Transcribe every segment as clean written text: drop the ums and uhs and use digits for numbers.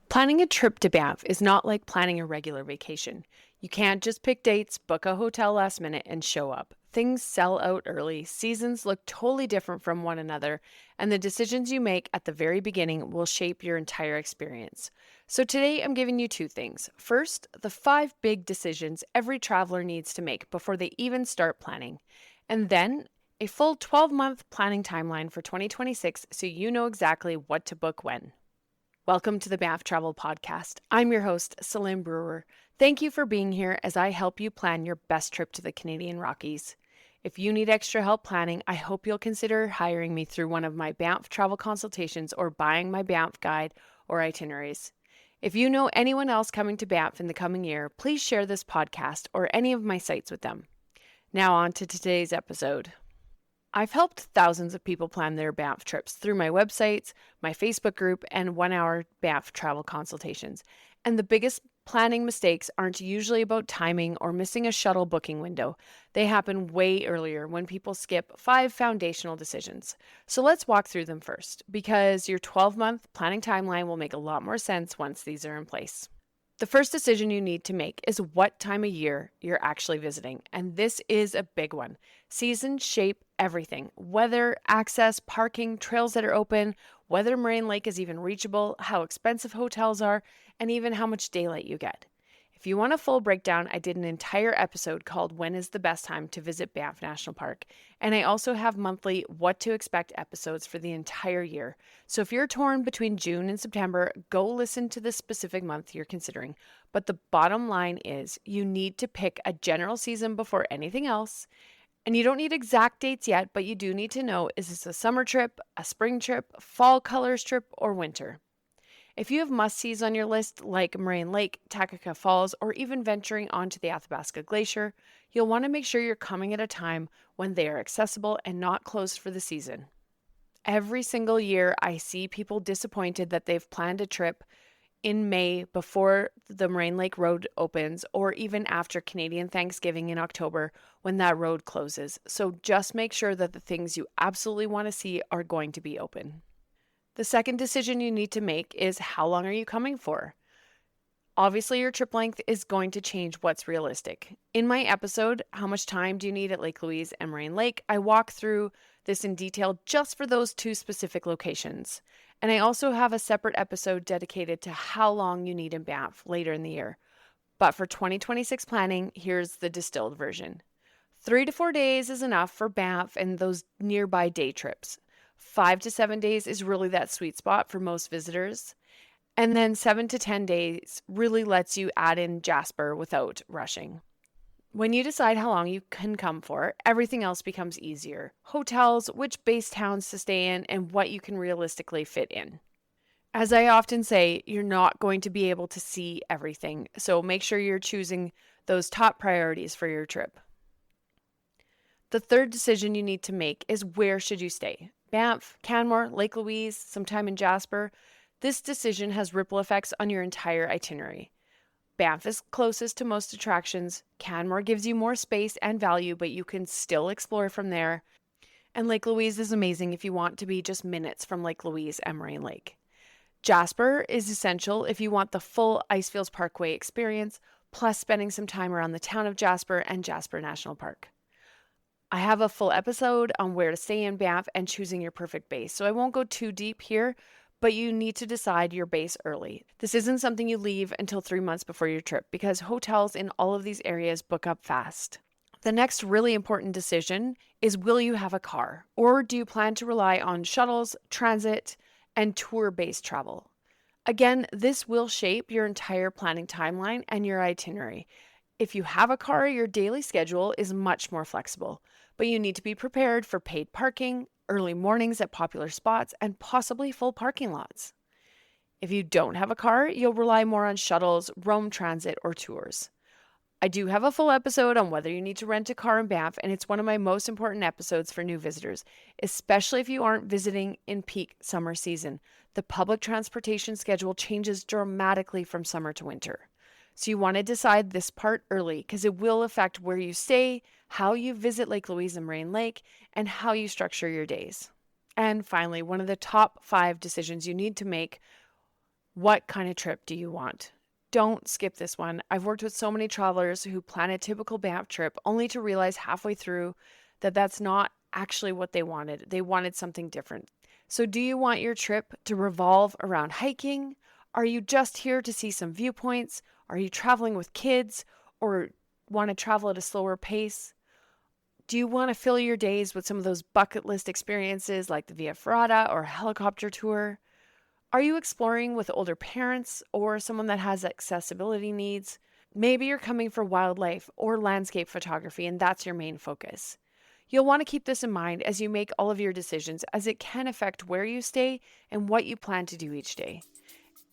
Planning a trip to Banff is not like planning a regular vacation. You can't just pick dates, book a hotel last minute, and show up. Things sell out early, seasons look totally different from one another, and the decisions you make at the very beginning will shape your entire experience. So today I'm giving you two things. First, the 5 big decisions every traveler needs to make before they even start planning. And then, a full 12-month planning timeline for 2026 so you know exactly what to book when. Welcome to the Banff Travel Podcast. I'm your host, Celine Brewer. Thank you for being here as I help you plan your best trip to the Canadian Rockies. If you need extra help planning, I hope you'll consider hiring me through one of my Banff travel consultations or buying my Banff guide or itineraries. If you know anyone else coming to Banff in the coming year, please share this podcast or any of my sites with them. Now on to today's episode. I've helped thousands of people plan their Banff trips through my websites, my Facebook group, and 1-hour Banff travel consultations. And the biggest planning mistakes aren't usually about timing or missing a shuttle booking window. They happen way earlier when people skip 5 foundational decisions. So let's walk through them first, because your 12-month planning timeline will make a lot more sense once these are in place. The first decision you need to make is what time of year you're actually visiting, and this is a big one. Seasons shape everything: weather, access, parking, trails that are open, whether Moraine Lake is even reachable, how expensive hotels are, and even how much daylight you get. If you want a full breakdown, I did an entire episode called When is the Best Time to Visit Banff National Park, and I also have monthly What to Expect episodes for the entire year. So if you're torn between June and September, go listen to the specific month you're considering. But the bottom line is you need to pick a general season before anything else. And you don't need exact dates yet, but you do need to know, is this a summer trip, a spring trip, fall colors trip, or winter? If you have must-sees on your list like Moraine Lake, Takaka Falls, or even venturing onto the Athabasca Glacier, you'll want to make sure you're coming at a time when they are accessible and not closed for the season. Every single year, I see people disappointed that they've planned a trip in May before the Moraine Lake Road opens, or even after Canadian Thanksgiving in October when that road closes. So just make sure that the things you absolutely want to see are going to be open. The second decision you need to make is, how long are you coming for? Obviously, your trip length is going to change what's realistic. In my episode, How Much Time Do You Need at Lake Louise and Moraine Lake, I walk through this in detail just for those 2 specific locations. And I also have a separate episode dedicated to how long you need in Banff later in the year. But for 2026 planning, here's the distilled version. 3 to 4 days is enough for Banff and those nearby day trips. 5 to 7 days is really that sweet spot for most visitors. And then 7 to 10 days really lets you add in Jasper without rushing. When you decide how long you can come for, everything else becomes easier. Hotels, which base towns to stay in, and what you can realistically fit in. As I often say, you're not going to be able to see everything, so make sure you're choosing those top priorities for your trip. The third decision you need to make is, where should you stay? Banff, Canmore, Lake Louise, sometime in Jasper. This decision has ripple effects on your entire itinerary. Banff is closest to most attractions. Canmore gives you more space and value, but you can still explore from there. And Lake Louise is amazing if you want to be just minutes from Lake Louise and Moraine Lake. Jasper is essential if you want the full Icefields Parkway experience, plus spending some time around the town of Jasper and Jasper National Park. I have a full episode on where to stay in Banff and choosing your perfect base, so I won't go too deep here, but you need to decide your base early. This isn't something you leave until 3 months before your trip, because hotels in all of these areas book up fast. The next really important decision is, will you have a car, or do you plan to rely on shuttles, transit, and tour-based travel? Again, this will shape your entire planning timeline and your itinerary. If you have a car, your daily schedule is much more flexible, but you need to be prepared for paid parking, early mornings at popular spots, and possibly full parking lots. If you don't have a car, you'll rely more on shuttles, roam transit, or tours. I do have a full episode on whether you need to rent a car in Banff, and it's one of my most important episodes for new visitors, especially if you aren't visiting in peak summer season. The public transportation schedule changes dramatically from summer to winter. So you want to decide this part early, because it will affect where you stay, how you visit Lake Louise and Moraine Lake, and how you structure your days. And finally, one of the top 5 decisions you need to make What kind of trip do you want? Don't skip this one. I've worked with so many travelers who plan a typical Banff trip only to realize halfway through that that's not actually what they wanted. They wanted something different. So, do you want your trip to revolve around hiking? Are you just here to see some viewpoints? Are you traveling with kids or want to travel at a slower pace? Do you want to fill your days with some of those bucket list experiences like the Via Ferrata or helicopter tour? Are you exploring with older parents or someone that has accessibility needs? Maybe you're coming for wildlife or landscape photography and that's your main focus. You'll want to keep this in mind as you make all of your decisions, as it can affect where you stay and what you plan to do each day.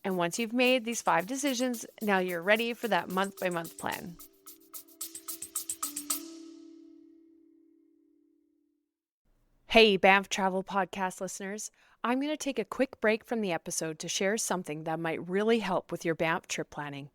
And once you've made these 5 decisions, now you're ready for that month by month plan. Hey, Banff Travel Podcast listeners. I'm going to take a quick break from the episode to share something that might really help with your Banff trip planning.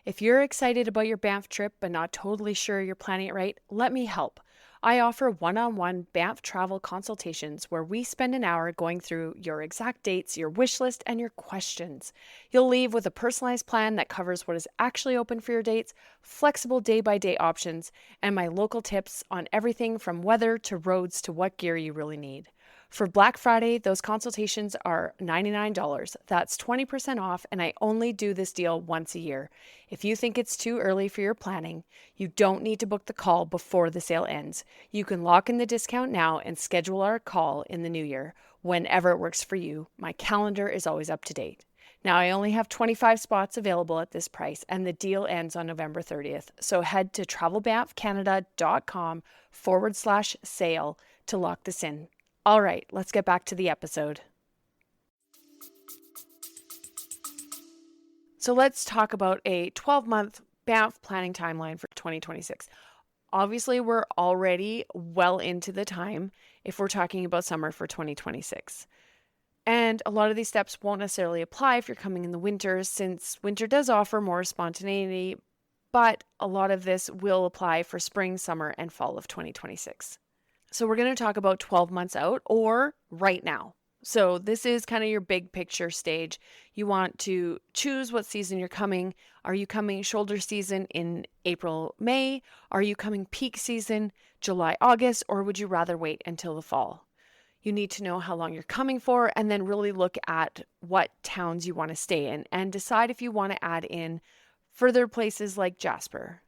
If you're excited about your Banff trip but not totally sure you're planning it right, let me help. I offer one-on-one Banff travel consultations where we spend an hour going through your exact dates, your wish list, and your questions. You'll leave with a personalized plan that covers what is actually open for your dates, flexible day-by-day options, and my local tips on everything from weather to roads to what gear you really need. For Black Friday, those consultations are $99. That's 20% off, and I only do this deal once a year. If you think it's too early for your planning, you don't need to book the call before the sale ends. You can lock in the discount now and schedule our call in the new year, whenever it works for you. My calendar is always up to date. Now, I only have 25 spots available at this price, and the deal ends on November 30th. So head to travelbanffcanada.com/sale to lock this in. All right, let's get back to the episode. So let's talk about a 12-month Banff planning timeline for 2026. Obviously, we're already well into the time if we're talking about summer for 2026. And a lot of these steps won't necessarily apply if you're coming in the winter, since winter does offer more spontaneity, but a lot of this will apply for spring, summer, and fall of 2026. So we're going to talk about 12 months out or right now. So this is kind of your big picture stage. You want to choose what season you're coming. Are you coming shoulder season in April, May? Are you coming peak season, July, August? Or would you rather wait until the fall? You need to know how long you're coming for and then really look at what towns you want to stay in and decide if you want to add in further places like Jasper.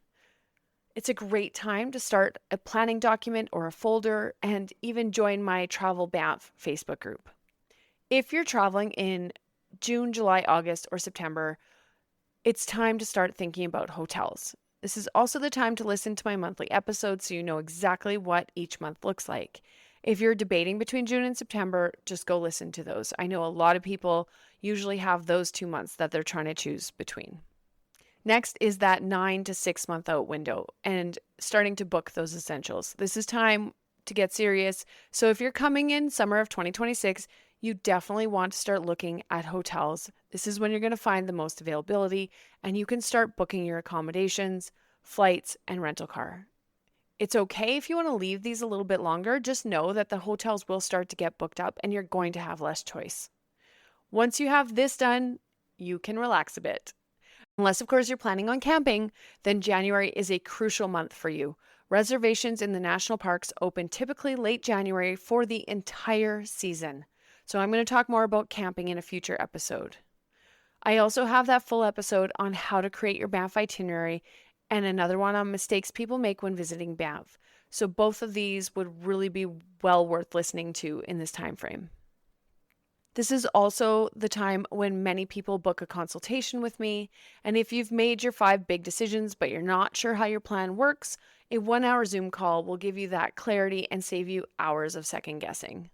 It's a great time to start a planning document or a folder and even join my Travel Banff Facebook group. If you're traveling in June, July, August, or September, it's time to start thinking about hotels. This is also the time to listen to my monthly episodes so you know exactly what each month looks like. If you're debating between June and September, just go listen to those. I know a lot of people usually have those 2 months that they're trying to choose between. Next is that 9 to 6 month out window and starting to book those essentials. This is time to get serious. So if you're coming in summer of 2026, you definitely want to start looking at hotels. This is when you're going to find the most availability and you can start booking your accommodations, flights, and rental car. It's okay if you want to leave these a little bit longer. Just know that the hotels will start to get booked up and you're going to have less choice. Once you have this done, you can relax a bit. Unless, of course, you're planning on camping, then January is a crucial month for you. Reservations in the national parks open typically late January for the entire season. So I'm going to talk more about camping in a future episode. I also have that full episode on how to create your Banff itinerary and another one on mistakes people make when visiting Banff. So both of these would really be well worth listening to in this time frame. This is also the time when many people book a consultation with me. And if you've made your 5 big decisions, but you're not sure how your plan works, a 1-hour Zoom call will give you that clarity and save you hours of second guessing.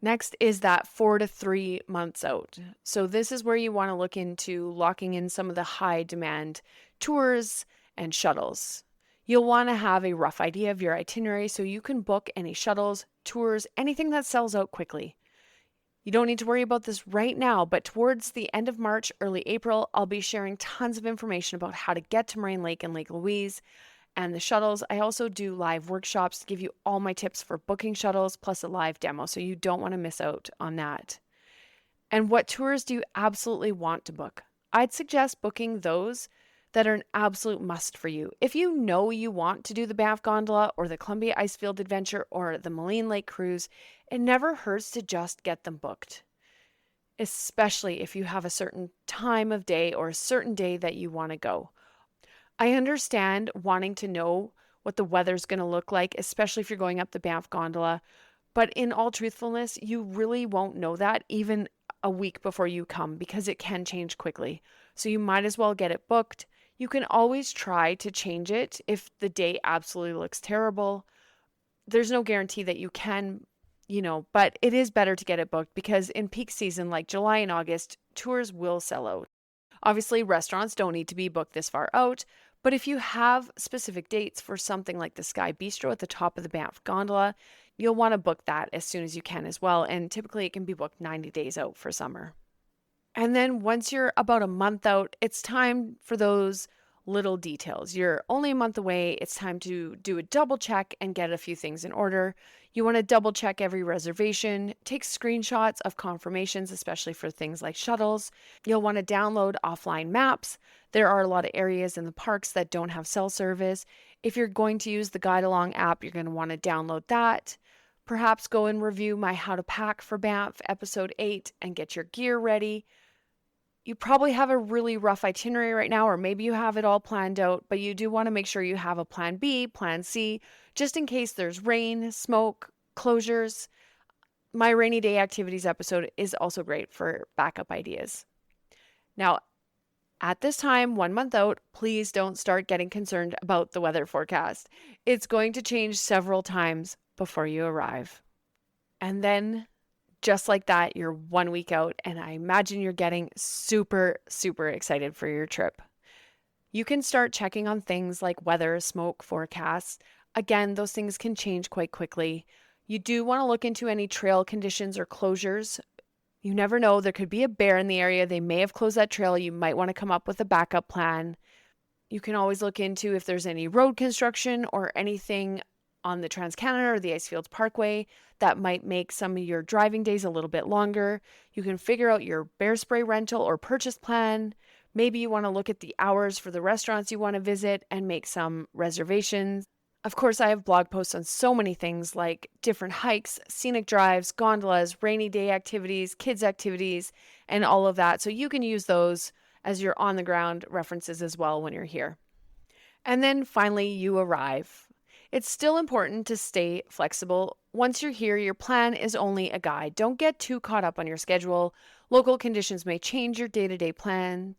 Next is that 4 to 3 months out. So this is where you want to look into locking in some of the high demand tours and shuttles. You'll want to have a rough idea of your itinerary so you can book any shuttles, tours, anything that sells out quickly. You don't need to worry about this right now, but towards the end of March, early April, I'll be sharing tons of information about how to get to Moraine Lake and Lake Louise and the shuttles. I also do live workshops to give you all my tips for booking shuttles plus a live demo, so you don't want to miss out on that. And what tours do you absolutely want to book? I'd suggest booking those that are an absolute must for you. If you know you want to do the Banff Gondola or the Columbia Icefield Adventure or the Moline Lake Cruise, it never hurts to just get them booked, especially if you have a certain time of day or a certain day that you want to go. I understand wanting to know what the weather's going to look like, especially if you're going up the Banff Gondola, but in all truthfulness, you really won't know that even a week before you come because it can change quickly. So you might as well get it booked. You can always try to change it if the day absolutely looks terrible. There's no guarantee that you can, but it is better to get it booked because in peak season like July and August, tours will sell out. Obviously, restaurants don't need to be booked this far out, but if you have specific dates for something like the Sky Bistro at the top of the Banff Gondola, you'll want to book that as soon as you can as well. And typically it can be booked 90 days out for summer. And then once you're about a month out, it's time for those little details. You're only a month away. It's time to do a double check and get a few things in order. You want to double check every reservation, take screenshots of confirmations, especially for things like shuttles. You'll want to download offline maps. There are a lot of areas in the parks that don't have cell service. If you're going to use the Guide Along app, you're going to want to download that. Perhaps go and review my How to Pack for Banff episode 8 and get your gear ready. You probably have a really rough itinerary right now, or maybe you have it all planned out, but you do want to make sure you have a plan B, plan C, just in case there's rain, smoke, closures. My rainy day activities episode is also great for backup ideas. Now, at this time, 1 month out, please don't start getting concerned about the weather forecast. It's going to change several times before you arrive. And then just like that, you're 1 week out, and I imagine you're getting super, super excited for your trip. You can start checking on things like weather, smoke forecasts. Again, those things can change quite quickly. You do want to look into any trail conditions or closures. You never know, there could be a bear in the area. They may have closed that trail. You might want to come up with a backup plan. You can always look into if there's any road construction or anything on the Trans-Canada or the Icefields Parkway that might make some of your driving days a little bit longer. You can figure out your bear spray rental or purchase plan. Maybe you want to look at the hours for the restaurants you want to visit and make some reservations. Of course, I have blog posts on so many things like different hikes, scenic drives, gondolas, rainy day activities, kids activities, and all of that. So you can use those as your on the ground references as well when you're here. And then finally, you arrive. It's still important to stay flexible. Once you're here, your plan is only a guide. Don't get too caught up on your schedule. Local conditions may change your day-to-day plan.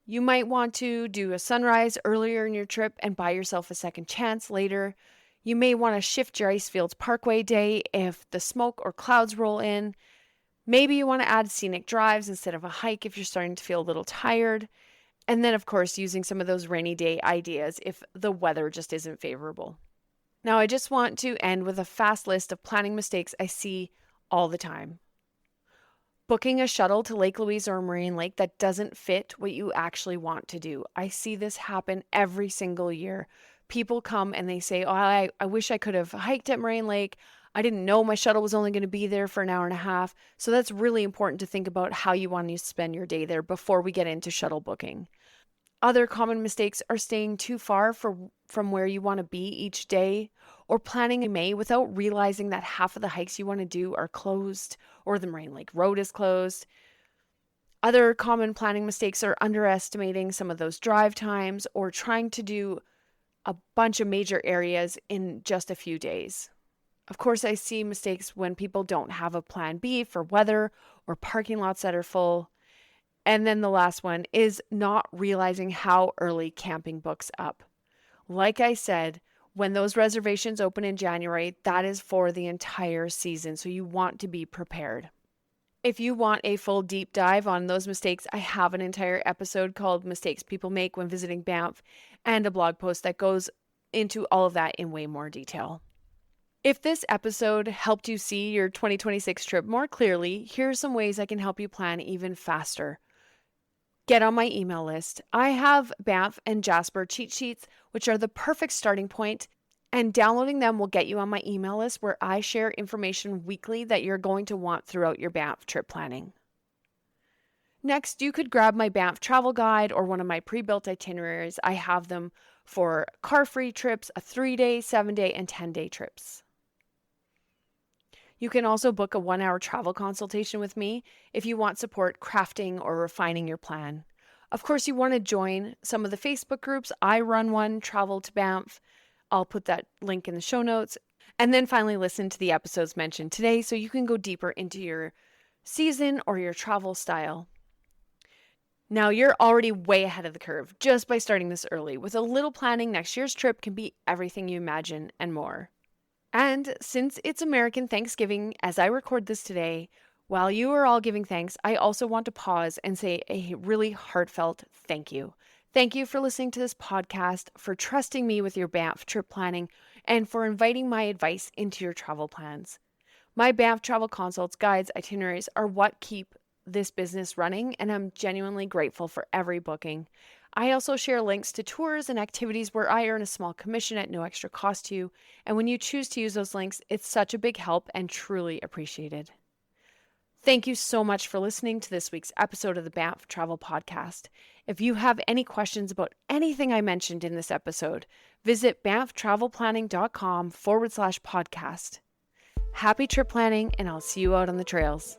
You might want to do a sunrise earlier in your trip and buy yourself a second chance later. You may want to shift your Icefields Parkway day if the smoke or clouds roll in. Maybe you want to add scenic drives instead of a hike if you're starting to feel a little tired. And then, of course, using some of those rainy day ideas if the weather just isn't favorable. Now, I just want to end with a fast list of planning mistakes I see all the time. Booking a shuttle to Lake Louise or Marine Lake that doesn't fit what you actually want to do. I see this happen every single year. People come and they say, I wish I could have hiked at Marine Lake. I didn't know my shuttle was only going to be there for an hour and a half. So that's really important to think about how you want to spend your day there before we get into shuttle booking. Other common mistakes are staying too far from where you want to be each day, or planning in May without realizing that half of the hikes you want to do are closed or the Marine Lake Road is closed. Other common planning mistakes are underestimating some of those drive times or trying to do a bunch of major areas in just a few days. Of course, I see mistakes when people don't have a plan B for weather or parking lots that are full. And then the last one is not realizing how early camping books up. Like I said, when those reservations open in January, that is for the entire season. So you want to be prepared. If you want a full deep dive on those mistakes, I have an entire episode called Mistakes People Make When Visiting Banff and a blog post that goes into all of that in way more detail. If this episode helped you see your 2026 trip more clearly, here are some ways I can help you plan even faster. Get on my email list. I have Banff and Jasper cheat sheets, which are the perfect starting point, and downloading them will get you on my email list where I share information weekly that you're going to want throughout your Banff trip planning. Next, you could grab my Banff travel guide or one of my pre-built itineraries. I have them for car-free trips, a 3-day, 7-day, and 10-day trips. You can also book a 1-hour travel consultation with me if you want support crafting or refining your plan. Of course, you want to join some of the Facebook groups. I run one, Travel to Banff. I'll put that link in the show notes. And then finally, listen to the episodes mentioned today so you can go deeper into your season or your travel style. Now, you're already way ahead of the curve just by starting this early. With a little planning, next year's trip can be everything you imagine and more. And since it's American Thanksgiving, as I record this today, while you are all giving thanks, I also want to pause and say a really heartfelt thank you. Thank you for listening to this podcast, for trusting me with your Banff trip planning, and for inviting my advice into your travel plans. My Banff travel consults, guides, itineraries are what keep this business running, and I'm genuinely grateful for every booking. I also share links to tours and activities where I earn a small commission at no extra cost to you, and when you choose to use those links, it's such a big help and truly appreciated. Thank you so much for listening to this week's episode of the Banff Travel Podcast. If you have any questions about anything I mentioned in this episode, visit banfftravelplanning.com/podcast. Happy trip planning, and I'll see you out on the trails.